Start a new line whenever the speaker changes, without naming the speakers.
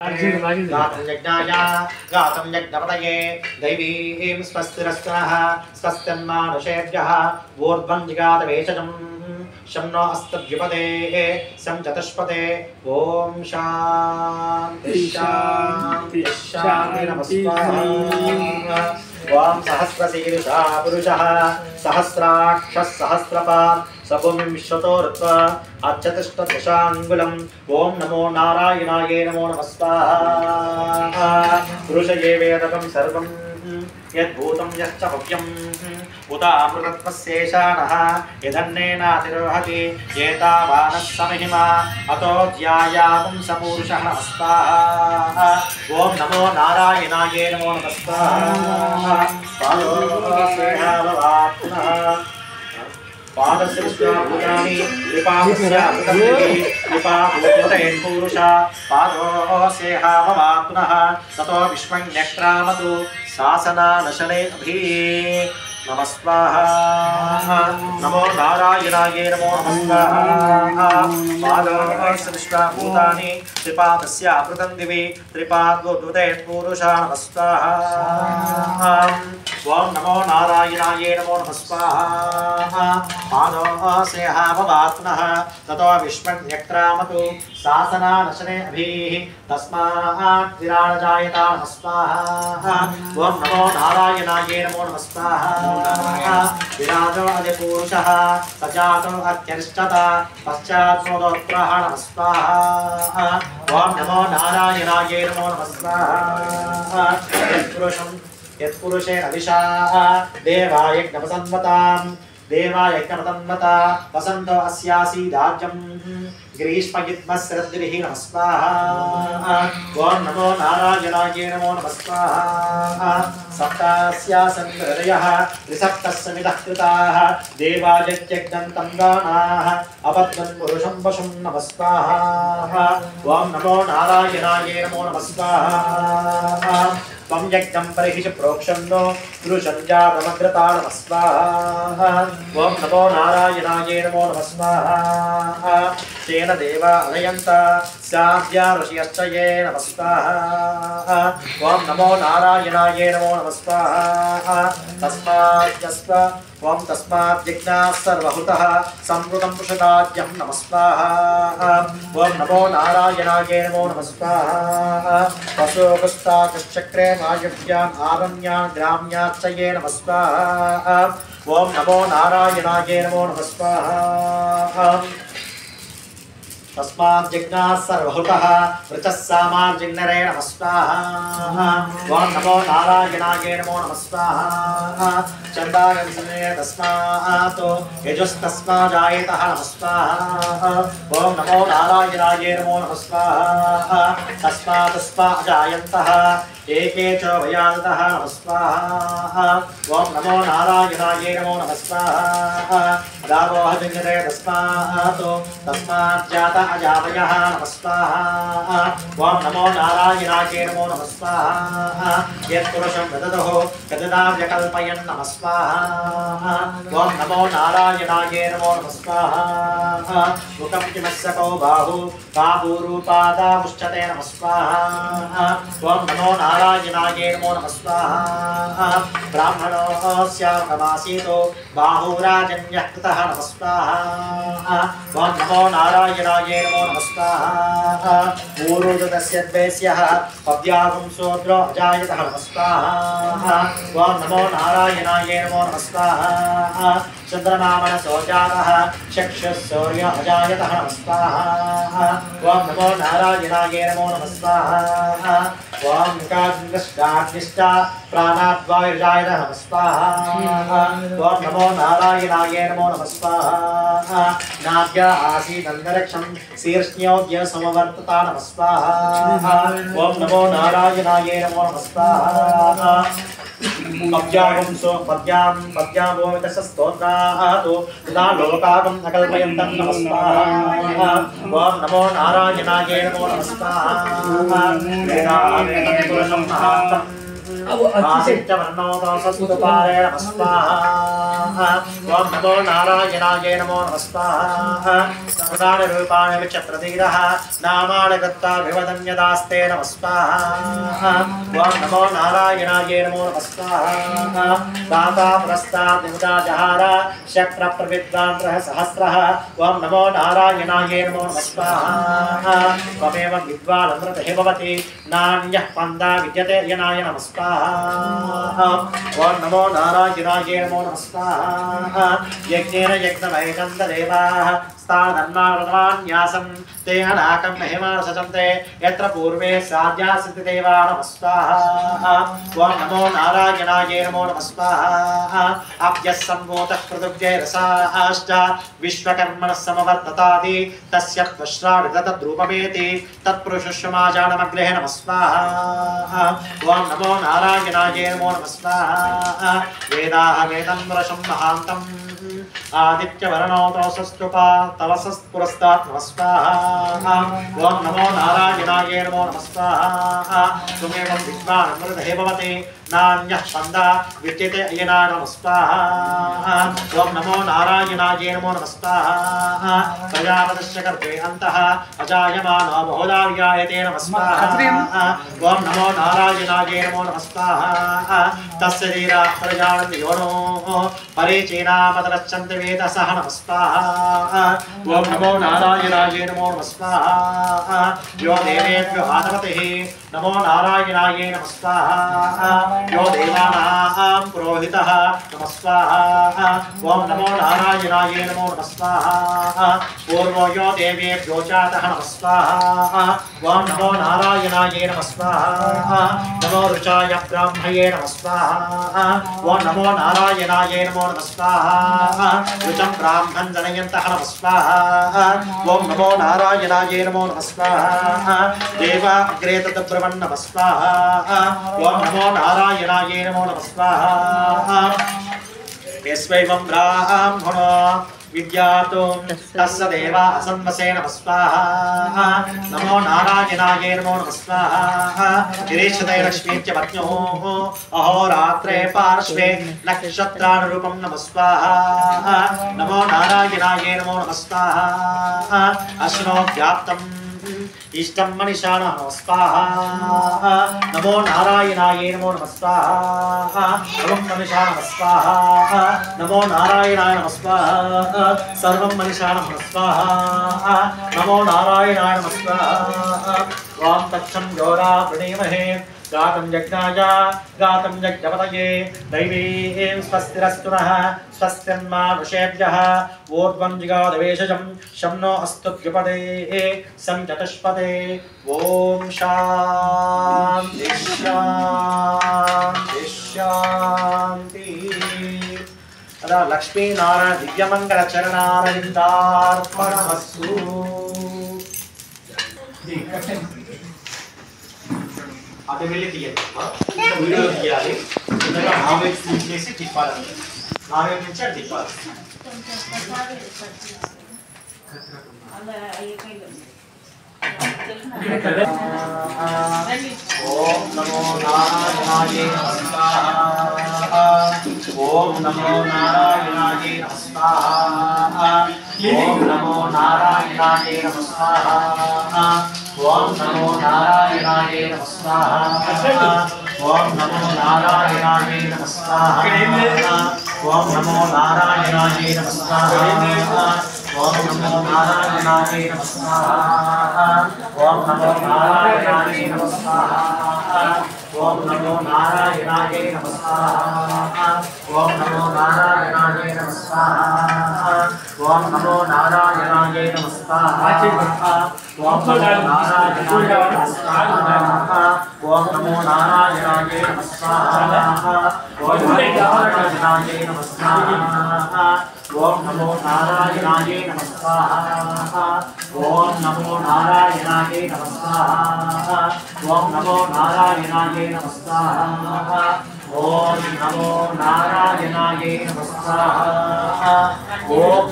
गातं यज्ञाय गातं यज्ञपतये दैवीं स्वस्तिरस्तनः स्वस्तिर्मानुषेभ्यः ऊर्ध्वं जिगातवेषजं शं नो अस्तद्युपदे शं चतुष्पदे ॐ शान्ति शान्ति शान्ति नमस्कार ॐ सहस्रशीर्षा पुरुषः सहस्राक्षः सहस्रपात् सभूमिं विश्वतो ऋत्वा अच्युतष्टदशाङ्गुलम् ॐ नमो नारायणाय नमो नमः स्वाहा पुरुषये वेदकं सर्वं यद्भूतं यश्च भव्यम् उदामृतत्वस्येषाणः यदन्नेनातिरोहति एतावानः समिहिमा अतो ध्यायातं सपूरुषः नमः स्वाहा ॐ नमो नारायणाय नमो नमः स्वाहा पादश्रीष्वाभूतानि कृपाभूतयन्पुरुषा पादोऽस्येह भवात्मनः ततो विश्वन्यक्रामतु शासनानशनेभिः नमः स्वाहा नमो नारायणाय नमो नमः स्वाहा पादोऽस्येष्वाभूतानि त्रिपादस्यावृतं दिवि त्रिपादोऽद्भुतयन्पुरुषा नमः स्वाहा ॐ नमो नारायणाय नमो नमः स्वाहा पादोऽस्येह भवात्मनः ततो विश्वन्यक्रामतु शासनानशनेभिः तस्मात् विराजजायता नमः स्वाहा ॐ नमो नारायणाय नमो नमः स्वाहा विराजो अधिपुरुषः सजातो अत्यरिष्टता पश्चात् मोदोत्तरः नमः स्वाहा ॐ नमो नारायणाय नमो नमः स्वाहा यत्पुरुषेण विशाः देवाय ज्ञपसन्वताम् देवाय ज्ञपसन्वता वसन्तो अस्यासीदाज्यम् ग्रीष्मयुग्मस्रद्भिः नमः स्वाहा ॐ नमो नारायणाय नमो नमः स्वाहा सप्तास्यासन् हृदयः त्रिसप्तस्समितः कृताः देवायज्ञन्तं गानाः अपद्मन् पुरुषं वशुं नमः स्वाहा ॐ नमो नारायणाय नमो नमः स्वाहा त्वं यज्ञं परिहिष प्रोक्षन्नो पुरुषं जातमग्रता नमः स्वाहा ॐ नमो नारायणाय नमो नमः स्वाहा तेन देवा अनयन्त स्याद्या ऋषयश्च ये नमः स्वाहा ॐ नमो नारायणाय नमो नमः स्वाहा तस्मात् यज्ञाः सर्वहुतः संवृतं पुषदाज्यं नमः स्वाहा ॐ नमो नारायणाय नमो नमः स्वाहा वसोगस्ताचक्रे वायुव्याम् आरण्यान् ग्राम्याश्च ये नमः स्वाहा ॐ नमो नारायणाय नमो नमः स्वाहा तस्मात् यज्ञाः सर्वहुतः वृचः सामार्जिन्नरे नमः स्वाहा ॐ नमो नारायणाय नमो नमः स्वाहा चन्दागन्सने तस्मात् यजुस्तस्माजायतः नमः स्वाहा ॐ नमो नारायणाय नमो नमः स्वाहा तस्माजायन्तः एके च वयादतः नमः स्वाहा ॐ नमो नारायणाय नमो नमः स्वाहा दावोहजन्यते तस्मात् जाता अजावयः नमः स्वाहा ॐ नमो नारायणाय नमो नमः स्वाहा यत्पुरुषं ददतुः यददाव्यकल्पयन् नमः स्वाहा ॐ नमो नारायणाय नमो नमः स्वाहा मुखं किमस्य कौ बाहुरूपादामुच्यते नमः स्वाहा ॐ नमो नारायणाय नमो नमः स्वाहा ब्राह्मणोऽस्यार्हमासीतो बाहुराजन्यः कृतः नमः स्वाहा ॐ नमो नारायणाय नमो नमः स्वाहा पूर्वोदस्य द्वैस्यः पद्यागं शूद्रो अजायतः नमः स्वाहा ॐ नमो नारायणाय नमो नमः स्वाहा चन्द्रमामनसो जातः चक्षुः सूर्य अजायतः नमः स्वाहा ॐ नमो नारायणाय नमो नमः स्वाहा ॐ काग्निष्टा प्राणाद्वायुजायतः नमः स्वाहा ॐ नमो नारायणाय नमो नमः स्वाहा नाद्या आसीदन्तरिक्षं शीर्ष्ण्योद्य समवर्तता नमः स्वाहा ॐ नमो नारायणाय नमो नमः स्वाहा पद्यावोमितस्तोत्रातो तदा लोकागं अकल्पयन्तं नमः स्वाहा ॐ नमो नारायणाय नमो नमः स्वाहा वेदावेदं पुरुषं महान्तम् आदित्यवर्णोदोषस्तुपारे नमः स्वाहा ओम नमो नारायणाय नमो नमः स्वाहा सर्वाणि रूपाणि विचित्रधीरः नामानि कृत्वा विवदन्यदास्ते नमः स्वाहा ओम नमो नारायणाय नमो नमः स्वाहा दाता पुरस्तात् निमुदा जहार शक्र प्रविद्वान् सहस्रः ओम नमो नारायणाय नमो नमः स्वाहा त्वमेव विद्वान् अमृतः भवति नान्यः पन्था विद्यते यनाय नमः स्वाहा ओम नमो नारायणाय नमो नमः स्वाहा यज्ञेन यज्ञमयगन्धदेवाः स्थानन्नान्यासं ते अनाकं महिमान् सचन्ते यत्र पूर्वे साध्यासति देवा नमः स्वाहा ओम नमो नारायणाय नमो नमः स्वाहा अभ्यः सम्भूतः पृथिव्यैरसाश्च विश्वकर्मणः समवर्ततादि तस्य त्वश्राडितद्रूपमेति तत्पुरुषश्वमाजानमग्रे नमः स्वाहा ओम नमो नारायणाय नमो नमः स्वाहा वेदाः वेदं रसं महान्तम् आदित्यवर्णोदोषस्तुपा तवसस्पुरस्तात् नमः स्वाहा ओम नमो नारायणाय नमो नमः स्वाहा त्वमेव विद्वान् अमृतः भवति नान्यः पन्था विद्यते अयना नमः स्वाहा ओम नमो नारायणाय नमो नमः स्वाहा प्रजापतिश्च गर्भे अन्तः अजायमानो बहुलार्यायते नमः स्वाहा ओम नमो नारायणाय नमो नमः स्वाहा तस्य धीरा प्रजानन्ति योनो परिचीनामतरच्छन्ति वेदसः नमः स्वाहा ओम नमो नारायणाय नमो नमः स्वाहा यो देवेभ्यो आदपतिः नमो नारायणाय नमः स्वाहा यो देवानां पुरोहितः नमः स्वाहा ओम नमो नारायणाय नमो नमः स्वाहा पूर्वो यो देवेभ्यो जातः नमः स्वाहा ओम नमो नारायणाय नमः स्वाहा नमो रुचाय ब्राह्मये नमः स्वाहा ओम नमो नारायणाय नमो नमः स्वाहा रुचं ब्राह्मण जनयन्तः नमः स्वाहा ओम नमो नारायणाय नमो नमः स्वाहा देवा अग्रे तद्ब्रवन् नमः स्वाहा ओम नमो नारायणाय नमो नमः स्वाहा यस्वैवं ब्राह्मणो विद्यातुं तस्य देवा असन्वसे नमः स्वाहा नमो नारायणाय नमो नमः स्वाहा गिरीशते लक्ष्मीत्य पत्न्योः अहोरात्रे पार्श्वे नक्षत्रानुरूपं नमः स्वाहा नमो नारायणाय नमो नमः स्वाहा अश्नो व्याप्तम् इष्टं मनीषाणः नमः स्वाहा नमो नारायणाय नमो नमः स्वाहा सर्वं मनीषाणः नमः स्वाहा नमो नारायणाय नमः स्वाहा सर्वं मनीषाणः नमः स्वाहा नमो नारायणाय नमः स्वाहा वां तच्छं जोरा प्रणीमहे गातं यज्ञाय गातं यज्ञपतये दैवीं स्वस्तिरस्तु नः स्वस्तिर्मानुषेभ्यः ऊर्ध्वं जिगादवेशजं शं नो अस्तु द्विपदे सं चतुष्पदे ॐ शान्ति शान्ति शान्ति तदा लक्ष्मीनारायण दिव्यमङ्गलचरणारविन्दार्पणमस्तु అటు వెళ్ళి తీయాలి వీడియో తీయాలి నావైపు తీసేసి తిప్పాలి నావైపు నుంచి అటు తిప్పాలి ఓం నమో నారాయణాయ నమః ఓం నమో నారాయణాయ నమః ఓం నమో నారాయణాయ నమః ఓం నమో నారాయణాయ నమః ఓం నమో నారాయణాయ నమః ఓం నమో నారాయణాయ నమః ఓం నమో నారాయణాయ నమః ఓం నమో నారాయణాయ నమః ఓం నమో నారాయణాయ నమః ఓం నమో నారాయణాయ నమః ఓం నమో నారాయణాయ నమః ఓం నమో నారాయణాయ నమః ఓం నమో నారాయణాయ నమః ఓం నారాయణాయ నమః ఓం నమో నారాయణాయ నమః ఓం నమో నారాయణాయ నమః ఓం నమో నారాయణాయ నమః ఓం నమో నారాయణాయ నమః ఓం